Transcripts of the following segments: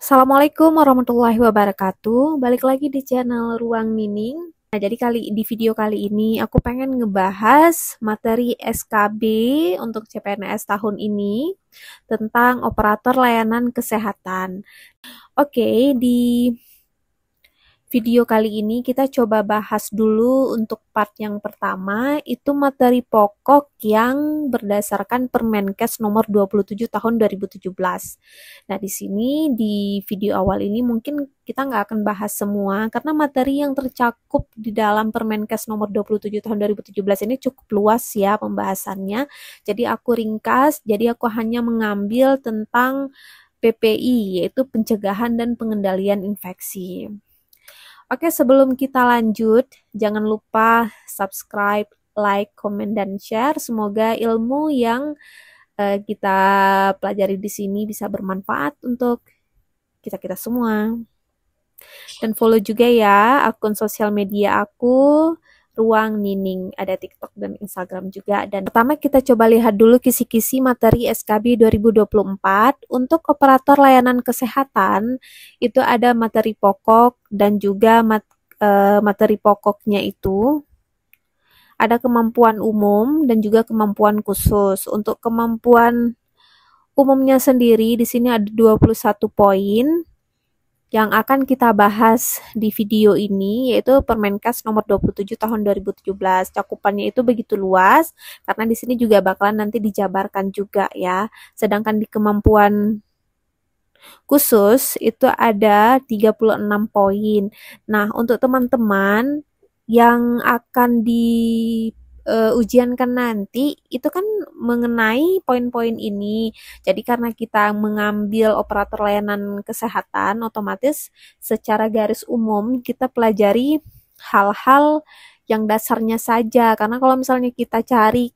Assalamualaikum warahmatullahi wabarakatuh. Balik lagi di channel Ruang Nining. Nah, jadi di video kali ini aku pengen ngebahas materi SKB untuk CPNS tahun ini tentang operator layanan kesehatan. Oke, di video kali ini kita coba bahas dulu untuk part yang pertama, itu materi pokok yang berdasarkan Permenkes nomor 27 tahun 2017. Nah, di sini di video awal ini mungkin kita nggak akan bahas semua karena materi yang tercakup di dalam Permenkes nomor 27 tahun 2017 ini cukup luas ya pembahasannya. Jadi aku ringkas, jadi aku hanya mengambil tentang PPI, yaitu pencegahan dan pengendalian infeksi. Oke, sebelum kita lanjut, jangan lupa subscribe, like, komen, dan share. Semoga ilmu yang kita pelajari di sini bisa bermanfaat untuk kita-kita semua. Dan follow juga ya akun sosial media aku, Ruang Nining, ada TikTok dan Instagram juga. Dan pertama kita coba lihat dulu kisi-kisi materi SKB 2024. Untuk operator layanan kesehatan, itu ada materi pokok dan juga materi pokoknya itu ada kemampuan umum dan juga kemampuan khusus. Untuk kemampuan umumnya sendiri di sini ada 21 poin yang akan kita bahas di video ini, yaitu Permenkes nomor 27 tahun 2017. Cakupannya itu begitu luas karena di sini juga bakalan nanti dijabarkan juga ya. Sedangkan di kemampuan khusus itu ada 36 poin. Nah, untuk teman-teman yang akan ujiankan nanti itu kan mengenai poin-poin ini. Jadi karena kita mengambil operator layanan kesehatan, otomatis secara garis umum kita pelajari hal-hal yang dasarnya saja. Karena kalau misalnya kita cari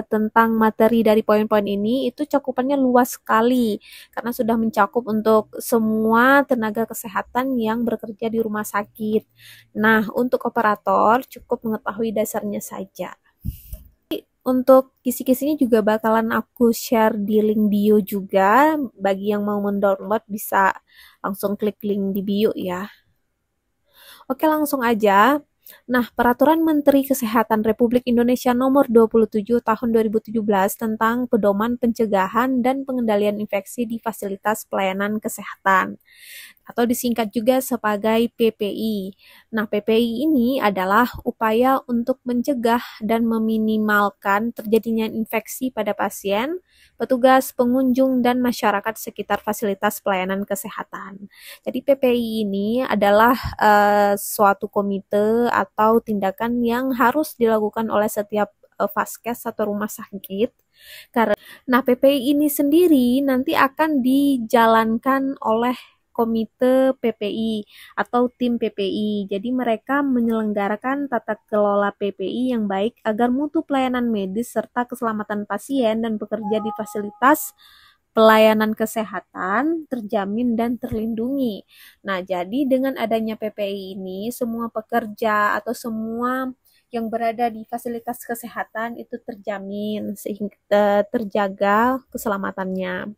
tentang materi dari poin-poin ini itu cakupannya luas sekali karena sudah mencakup untuk semua tenaga kesehatan yang bekerja di rumah sakit. Nah, untuk operator cukup mengetahui dasarnya saja. Untuk kisi-kisinya juga bakalan aku share di link bio juga. Bagi yang mau mendownload bisa langsung klik link di bio ya. Oke, langsung aja. Nah, Peraturan Menteri Kesehatan Republik Indonesia Nomor 27 Tahun 2017 tentang Pedoman Pencegahan dan Pengendalian Infeksi di Fasilitas Pelayanan Kesehatan, atau disingkat juga sebagai PPI. Nah, PPI ini adalah upaya untuk mencegah dan meminimalkan terjadinya infeksi pada pasien, petugas, pengunjung, dan masyarakat sekitar fasilitas pelayanan kesehatan. Jadi PPI ini adalah suatu komite atau tindakan yang harus dilakukan oleh setiap vaskes atau rumah sakit. Nah, PPI ini sendiri nanti akan dijalankan oleh komite PPI atau tim PPI. Jadi mereka menyelenggarakan tata kelola PPI yang baik agar mutu pelayanan medis serta keselamatan pasien dan pekerja di fasilitas pelayanan kesehatan terjamin dan terlindungi. Nah, jadi dengan adanya PPI ini, semua pekerja atau semua yang berada di fasilitas kesehatan itu terjamin sehingga terjaga keselamatannya.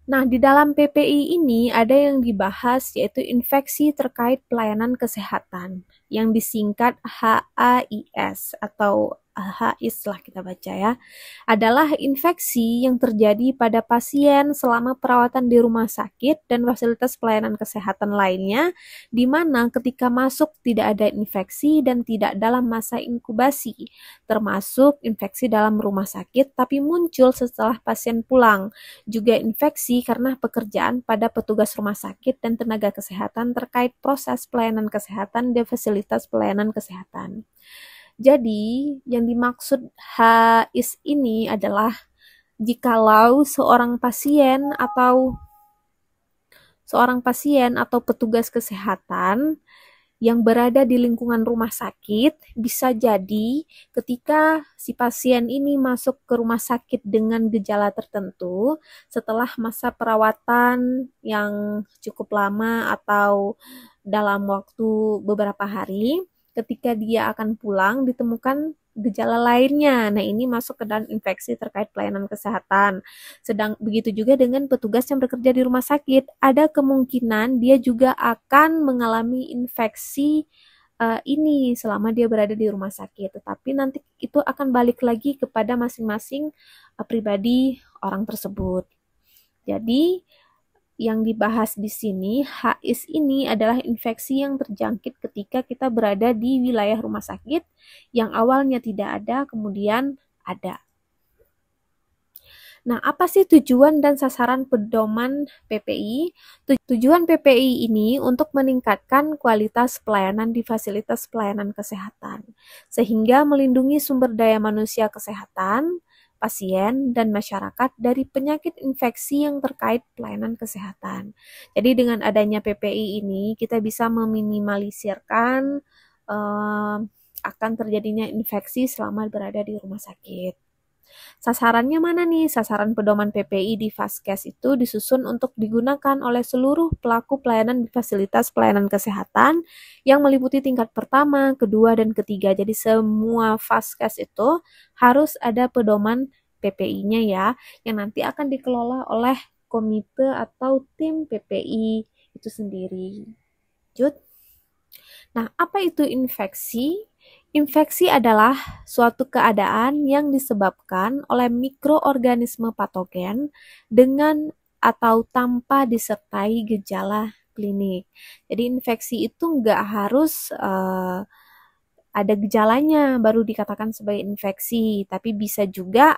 Nah, di dalam PPI ini ada yang dibahas yaitu infeksi terkait pelayanan kesehatan yang disingkat HAIS atau HIS lah kita baca ya, adalah infeksi yang terjadi pada pasien selama perawatan di rumah sakit dan fasilitas pelayanan kesehatan lainnya, di mana ketika masuk tidak ada infeksi dan tidak dalam masa inkubasi, termasuk infeksi dalam rumah sakit tapi muncul setelah pasien pulang. Juga infeksi karena pekerjaan pada petugas rumah sakit dan tenaga kesehatan terkait proses pelayanan kesehatan di fasilitas pelayanan kesehatan. Jadi, yang dimaksud HIS ini adalah jikalau seorang pasien atau petugas kesehatan yang berada di lingkungan rumah sakit, bisa jadi ketika si pasien ini masuk ke rumah sakit dengan gejala tertentu, setelah masa perawatan yang cukup lama atau dalam waktu beberapa hari, ketika dia akan pulang ditemukan gejala lainnya. Nah, ini masuk ke dalam infeksi terkait pelayanan kesehatan. Sedang begitu juga dengan petugas yang bekerja di rumah sakit. Ada kemungkinan dia juga akan mengalami infeksi ini selama dia berada di rumah sakit. Tetapi nanti itu akan balik lagi kepada masing-masing pribadi orang tersebut. Jadi, yang dibahas di sini, HIS ini adalah infeksi yang terjangkit ketika kita berada di wilayah rumah sakit yang awalnya tidak ada, kemudian ada. Nah, apa sih tujuan dan sasaran pedoman PPI? Tujuan PPI ini untuk meningkatkan kualitas pelayanan di fasilitas pelayanan kesehatan, sehingga melindungi sumber daya manusia kesehatan, pasien, dan masyarakat dari penyakit infeksi yang terkait pelayanan kesehatan. Jadi dengan adanya PPI ini, kita bisa meminimalisirkan akan terjadinya infeksi selama berada di rumah sakit. Sasarannya mana nih? Sasaran pedoman PPI di Vaskes itu disusun untuk digunakan oleh seluruh pelaku pelayanan di fasilitas pelayanan kesehatan yang meliputi tingkat pertama, kedua, dan ketiga. Jadi semua Vaskes itu harus ada pedoman PPI-nya ya, yang nanti akan dikelola oleh komite atau tim PPI itu sendiri. Lanjut. Nah, apa itu infeksi? Infeksi adalah suatu keadaan yang disebabkan oleh mikroorganisme patogen dengan atau tanpa disertai gejala klinik. Jadi infeksi itu nggak harus ada gejalanya baru dikatakan sebagai infeksi, tapi bisa juga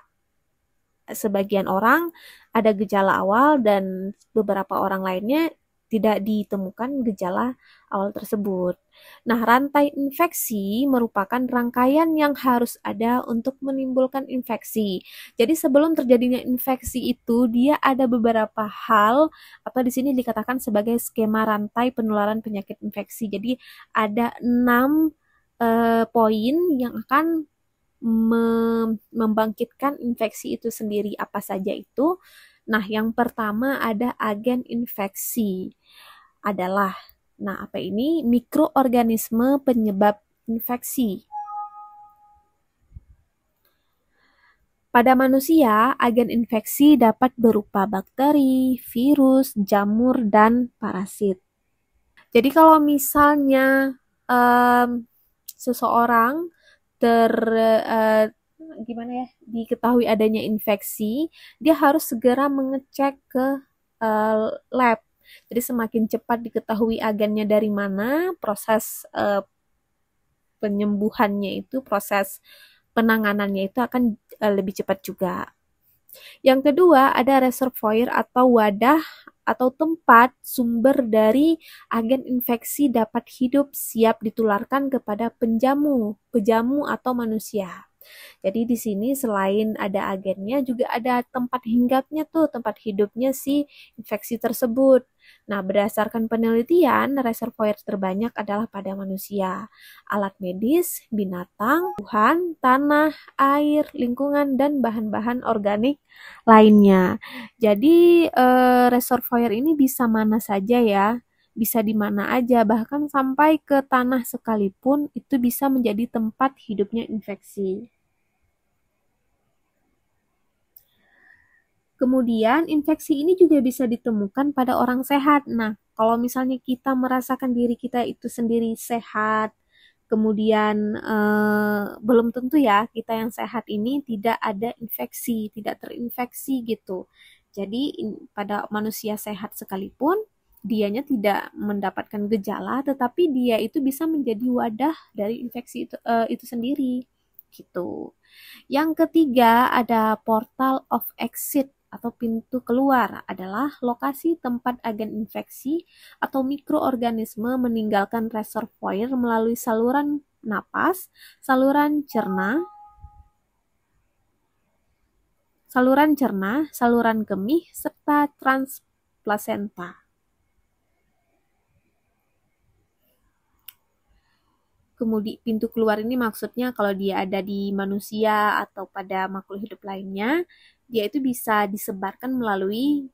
sebagian orang ada gejala awal dan beberapa orang lainnya tidak ditemukan gejala awal tersebut. Nah, rantai infeksi merupakan rangkaian yang harus ada untuk menimbulkan infeksi. Jadi sebelum terjadinya infeksi itu, dia ada beberapa hal atau di sini dikatakan sebagai skema rantai penularan penyakit infeksi. Jadi ada 6 poin yang akan membangkitkan infeksi itu sendiri. Apa saja itu? Nah, yang pertama ada agen infeksi adalah, nah apa ini? Mikroorganisme penyebab infeksi. Pada manusia, agen infeksi dapat berupa bakteri, virus, jamur, dan parasit. Jadi kalau misalnya seseorang gimana ya, diketahui adanya infeksi, dia harus segera mengecek ke lab. Jadi semakin cepat diketahui agennya dari mana, proses penyembuhannya itu, proses penanganannya itu akan lebih cepat juga. Yang kedua, ada reservoir atau wadah atau tempat sumber dari agen infeksi dapat hidup siap ditularkan kepada pejamu atau manusia. Jadi di sini selain ada agennya juga ada tempat hinggapnya tuh, tempat hidupnya si infeksi tersebut. Nah, berdasarkan penelitian, reservoir terbanyak adalah pada manusia, alat medis, binatang, tumbuhan, tanah, air, lingkungan, dan bahan-bahan organik lainnya. Jadi reservoir ini bisa mana saja ya, bisa di mana aja, bahkan sampai ke tanah sekalipun itu bisa menjadi tempat hidupnya infeksi. Kemudian infeksi ini juga bisa ditemukan pada orang sehat. Nah, kalau misalnya kita merasakan diri kita itu sendiri sehat, kemudian belum tentu ya kita yang sehat ini tidak ada infeksi, tidak terinfeksi gitu. Jadi pada manusia sehat sekalipun, dianya tidak mendapatkan gejala, tetapi dia itu bisa menjadi wadah dari infeksi itu sendiri gitu. Yang ketiga ada portal of exit atau pintu keluar, adalah lokasi tempat agen infeksi atau mikroorganisme meninggalkan reservoir melalui saluran napas, saluran cerna, saluran kemih, serta transplasenta. Kemudian pintu keluar ini maksudnya kalau dia ada di manusia atau pada makhluk hidup lainnya, dia itu bisa disebarkan melalui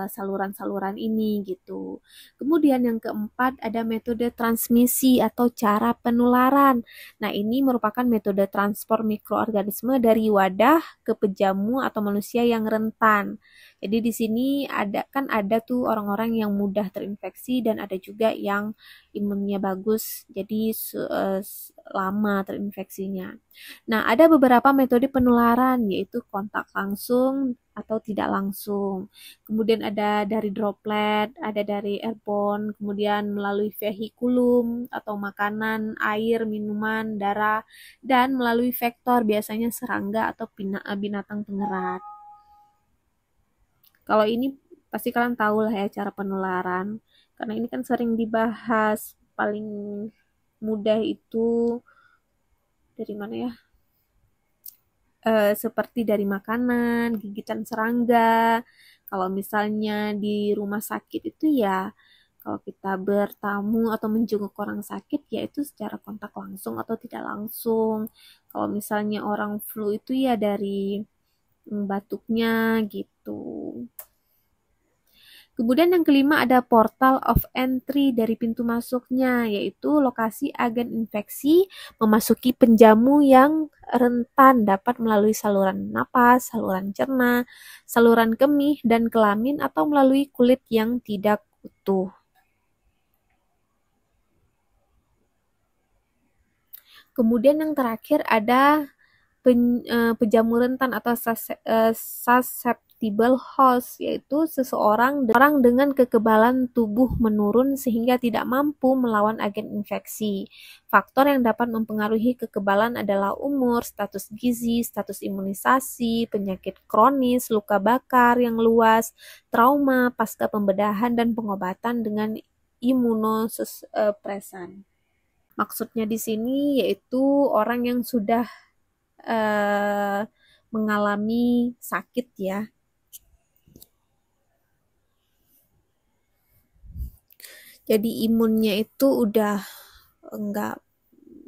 saluran-saluran ini gitu. Kemudian yang keempat ada metode transmisi atau cara penularan. Nah, ini merupakan metode transport mikroorganisme dari wadah ke pejamu atau manusia yang rentan. Jadi di sini ada tuh orang-orang yang mudah terinfeksi dan ada juga yang imunnya bagus. Jadi lama terinfeksinya. Nah, ada beberapa metode penularan yaitu kontak langsung atau tidak langsung. Kemudian ada dari droplet, ada dari airborne, kemudian melalui vehikulum atau makanan, air, minuman, darah, dan melalui vektor biasanya serangga atau binatang pengerat. Kalau ini pasti kalian tahu lah ya cara penularan, karena ini kan sering dibahas. Paling mudah itu dari mana ya? Seperti dari makanan, gigitan serangga. Kalau misalnya di rumah sakit itu ya, kalau kita bertamu atau menjenguk orang sakit, ya itu secara kontak langsung atau tidak langsung. Kalau misalnya orang flu itu ya dari batuknya gitu. Kemudian yang kelima ada portal of entry dari pintu masuknya, yaitu lokasi agen infeksi memasuki penjamu yang rentan dapat melalui saluran napas, saluran cerna, saluran kemih, dan kelamin atau melalui kulit yang tidak utuh. Kemudian yang terakhir ada penjamu rentan atau susceptible host, yaitu seseorang dengan kekebalan tubuh menurun sehingga tidak mampu melawan agen infeksi. Faktor yang dapat mempengaruhi kekebalan adalah umur, status gizi, status imunisasi, penyakit kronis, luka bakar yang luas, trauma pasca pembedahan, dan pengobatan dengan imunosupresan. Maksudnya di sini yaitu orang yang sudah mengalami sakit ya. Jadi imunnya itu udah enggak,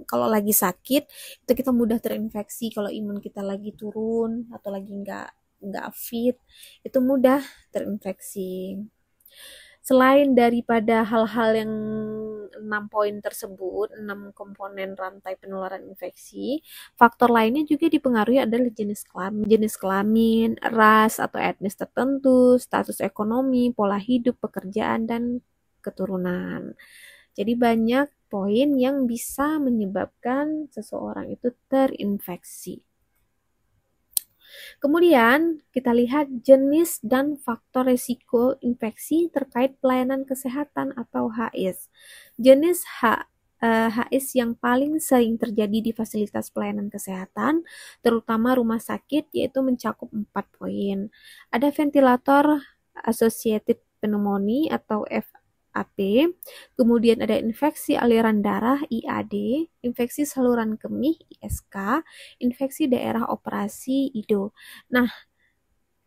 kalau lagi sakit itu kita mudah terinfeksi. Kalau imun kita lagi turun atau lagi enggak fit, itu mudah terinfeksi. Selain daripada hal-hal yang 6 poin tersebut, 6 komponen rantai penularan infeksi, faktor lainnya juga dipengaruhi adalah jenis kelamin, ras atau etnis tertentu, status ekonomi, pola hidup, pekerjaan, dan keturunan. Jadi banyak poin yang bisa menyebabkan seseorang itu terinfeksi. Kemudian kita lihat jenis dan faktor risiko infeksi terkait pelayanan kesehatan atau HIS. Jenis HIS yang paling sering terjadi di fasilitas pelayanan kesehatan, terutama rumah sakit, yaitu mencakup 4 poin. Ada ventilator associated pneumonia atau FAP, kemudian ada infeksi aliran darah IAD, infeksi saluran kemih ISK, infeksi daerah operasi IDO. Nah,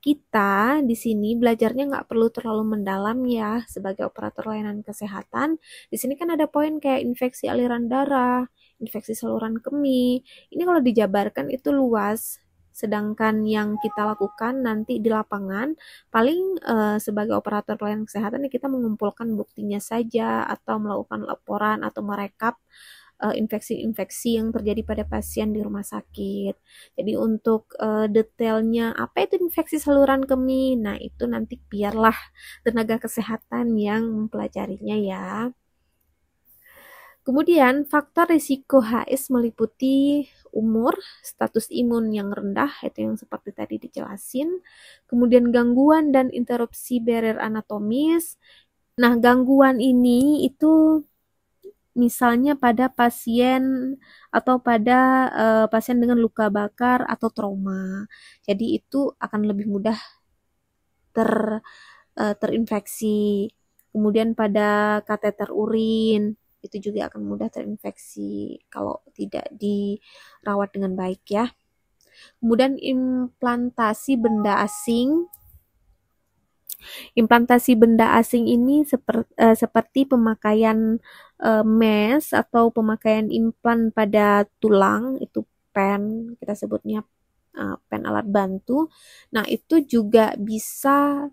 kita di sini belajarnya nggak perlu terlalu mendalam ya sebagai operator layanan kesehatan. Di sini kan ada poin kayak infeksi aliran darah, infeksi saluran kemih. Ini kalau dijabarkan itu luas. Sedangkan yang kita lakukan nanti di lapangan, paling sebagai operator pelayanan kesehatan kita mengumpulkan buktinya saja atau melakukan laporan atau merekap infeksi-infeksi yang terjadi pada pasien di rumah sakit. Jadi untuk detailnya apa itu infeksi saluran kemih, nah itu nanti biarlah tenaga kesehatan yang mempelajarinya ya. Kemudian faktor risiko HIS meliputi umur, status imun yang rendah, itu yang seperti tadi dijelasin, kemudian gangguan dan interupsi barrier anatomis. Nah, gangguan ini itu misalnya pada pasien atau pada pasien dengan luka bakar atau trauma. Jadi itu akan lebih mudah terinfeksi. Kemudian pada kateter urin itu juga akan mudah terinfeksi kalau tidak dirawat dengan baik ya. Kemudian implantasi benda asing. Implantasi benda asing ini seperti pemakaian mesh atau pemakaian implan pada tulang, itu pen, kita sebutnya pen alat bantu. Nah, itu juga bisa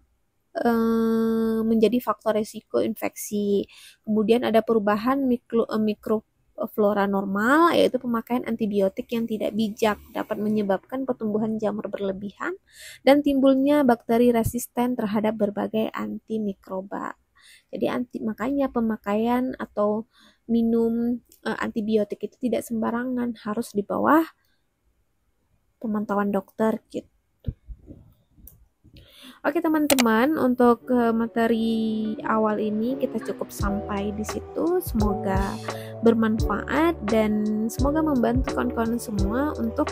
menjadi faktor resiko infeksi. Kemudian ada perubahan mikroflora normal, yaitu pemakaian antibiotik yang tidak bijak dapat menyebabkan pertumbuhan jamur berlebihan dan timbulnya bakteri resisten terhadap berbagai antimikroba. Jadi makanya pemakaian atau minum antibiotik itu tidak sembarangan, harus di bawah pemantauan dokter gitu. Oke teman-teman, untuk materi awal ini kita cukup sampai di situ. Semoga bermanfaat dan semoga membantu kawan-kawan semua untuk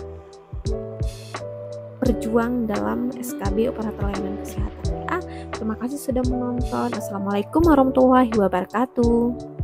berjuang dalam SKB Operator Layanan Kesehatan. Terima kasih sudah menonton. Assalamualaikum warahmatullahi wabarakatuh.